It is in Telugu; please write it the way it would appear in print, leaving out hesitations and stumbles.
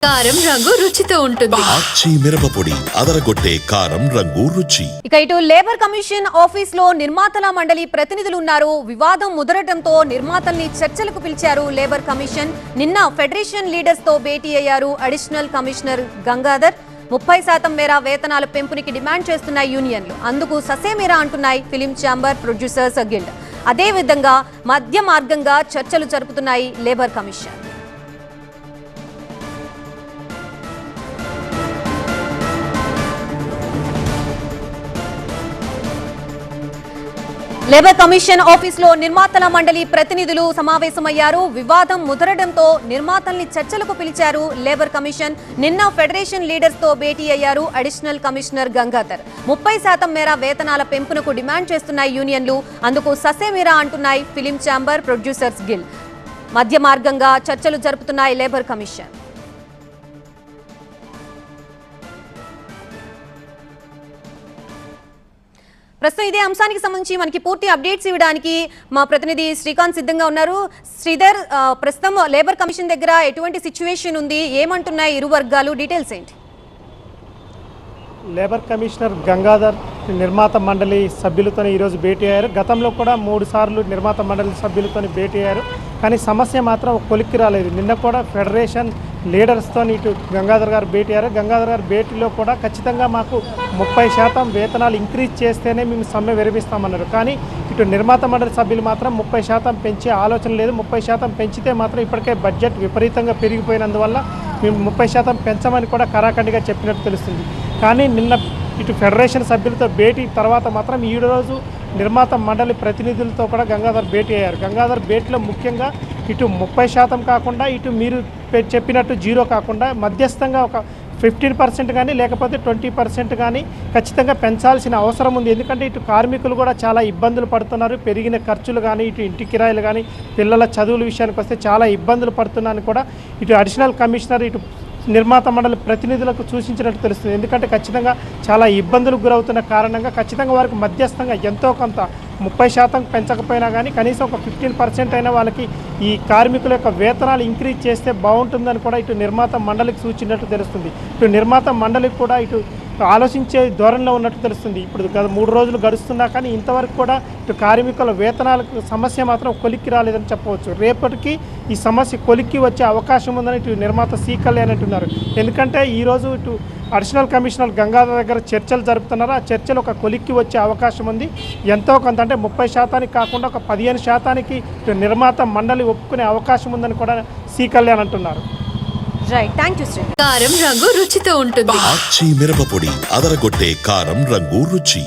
కారం రంగు రుచితో ఉంటుంది. ఆచి మిరపపొడి అదరగొట్టే కారం రంగు రుచి. ఇక ఇటు లేబర్ కమిషన్ ఆఫీస్ లో నిర్మాతల మండలి ప్రతినిధులు ఉన్నారు. వివాదం ముదరటంతో నిర్మాతల్ని చర్చలకు పిలిచారు లేబర్ కమిషన్. నిన్న ఫెడరేషన్ లీడర్స్ తో భేటీ అయ్యారు అడిషనల్ కమిషనర్ గంగాధర్. 30% మేర వేతనాల పెంపునికి డిమాండ్ చేస్తున్నాయి యూనియన్లు. అందుకు ససేమిరా అంటున్నాయి ఫిలిం ఛాంబర్, ప్రొడ్యూసర్స్ గిల్డ్. అదే విధంగా మధ్య మార్గంగా చర్చలు జరుపుతున్నాయి labour commission. Labour commission office లో నిర్మాతల మండలి ప్రతినిధులు సమావేశమయ్యారు. వివాదం ముదరడంతో నిర్మాతల్ని చర్చలకు పిలిచారు లేబర్ కమిషన్. నిన్న ఫెడరేషన్ లీడర్స్ తో భేటీ అయ్యారు అడిషనల్ కమిషనర్ గంగాధర్. 30% మేర వేతనాల పెంపునకు డిమాండ్ చేస్తున్నాయి యూనియన్లు. అందుకు ససేమిరా అంటున్నాయి ఫిలిం ఛాంబర్, ప్రొడ్యూసర్స్ గిల్డ్. మధ్య మార్గంగా చర్చలు జరుపుతున్నాయి లేబర్ కమిషన్. ప్రస్తుతం ఇదే అంశానికి సంబంధించి మనకి పూర్తి అప్డేట్స్ ఇవ్వడానికి మా ప్రతినిధి శ్రీకాంత్ సిద్ధంగా ఉన్నారు. శ్రీధర్, ప్రస్తుతం లేబర్ కమిషన్ దగ్గర ఎటువంటి సిచ్యువేషన్ ఉంది, ఏమంటున్నాయి ఇరు వర్గాలు, డీటెయిల్స్ ఏంటి? లేబర్ కమిషనర్ గంగాధర్ నిర్మాత మండలి సభ్యులతో ఈరోజు భేటీ అయ్యారు. గతంలో కూడా 3 సార్లు నిర్మాత మండలి సభ్యులతో భేటీ అయ్యారు. కానీ సమస్య మాత్రం ఒక కొలిక్కి రాలేదు. నిన్న కూడా ఫెడరేషన్ లీడర్స్తో ఇటు గంగాధర్ గారు భేటీ అయ్యారు. గంగాధర్ గారు భేటీలో కూడా ఖచ్చితంగా మాకు 30% వేతనాలు ఇంక్రీజ్ చేస్తేనే మేము సమ్మె విరమిస్తామన్నారు. కానీ ఇటు నిర్మాత మండలి సభ్యులు మాత్రం 30% పెంచే ఆలోచన లేదు. 30% పెంచితే మాత్రం ఇప్పటికే బడ్జెట్ విపరీతంగా పెరిగిపోయినందువల్ల మేము 30% పెంచమని కూడా కరాఖండిగా చెప్పినట్టు తెలుస్తుంది. కానీ నిన్న ఇటు ఫెడరేషన్ సభ్యులతో భేటీ తర్వాత మాత్రం ఈరోజు నిర్మాత మండలి ప్రతినిధులతో కూడా గంగాధర్ భేటీ అయ్యారు. గంగాధర్ భేటీలో ముఖ్యంగా ఇటు 30% కాకుండా ఇటు మీరు చెప్పినట్టు 0 కాకుండా మధ్యస్థంగా ఒక 15% కానీ లేకపోతే 20% కానీ ఖచ్చితంగా పెంచాల్సిన అవసరం ఉంది. ఎందుకంటే ఇటు కార్మికులు కూడా చాలా ఇబ్బందులు పడుతున్నారు. పెరిగిన ఖర్చులు కానీ ఇటు ఇంటి కిరాయిలు కానీ పిల్లల చదువుల విషయానికి వస్తే చాలా ఇబ్బందులు పడుతున్నారని కూడా ఇటు అడిషనల్ కమిషనర్ ఇటు నిర్మాత మండలి ప్రతినిధులకు సూచించినట్టు తెలుస్తుంది. ఎందుకంటే ఖచ్చితంగా చాలా ఇబ్బందులకు గురవుతున్న కారణంగా ఖచ్చితంగా వారికి మధ్యస్థంగా ఎంతో కొంత 30% పెంచకపోయినా కానీ కనీసం ఒక 15% అయినా వాళ్ళకి ఈ కార్మికుల యొక్క వేతనాలు ఇంక్రీజ్ చేస్తే బాగుంటుందని కూడా ఇటు నిర్మాత మండలికి సూచించినట్టు తెలుస్తుంది. ఇటు నిర్మాత మండలికి కూడా ఇటు ఆలోచించే ధోరణిలో ఉన్నట్టు తెలుస్తుంది. ఇప్పుడు గత 3 రోజులు గడుస్తున్నా కానీ ఇంతవరకు కూడా ఇటు కార్మికుల వేతనాలకు సమస్య మాత్రం కొలిక్కి రాలేదని చెప్పవచ్చు. రేపటికి ఈ సమస్య కొలిక్కి వచ్చే అవకాశం ఉందని ఇటు నిర్మాత సి కళ్యాణ్ అంటున్నారు. ఎందుకంటే ఈరోజు ఇటు అడిషనల్ కమిషనర్ గంగాధర్ దగ్గర చర్చలు జరుపుతున్నారు. ఆ చర్చలు ఒక కొలిక్కి వచ్చే అవకాశం ఉంది. ఎంతో కొంత అంటే 30% కాకుండా ఒక 15% ఇటు నిర్మాత మండలి ఒప్పుకునే అవకాశం ఉందని కూడా సి కళ్యాణ్ అంటున్నారు. Right, thank you Sri. కారం రంగు రుచితో ఉంటుంది. ఆచి మిరపపొడి అదరగొట్టే కారం రంగు రుచి.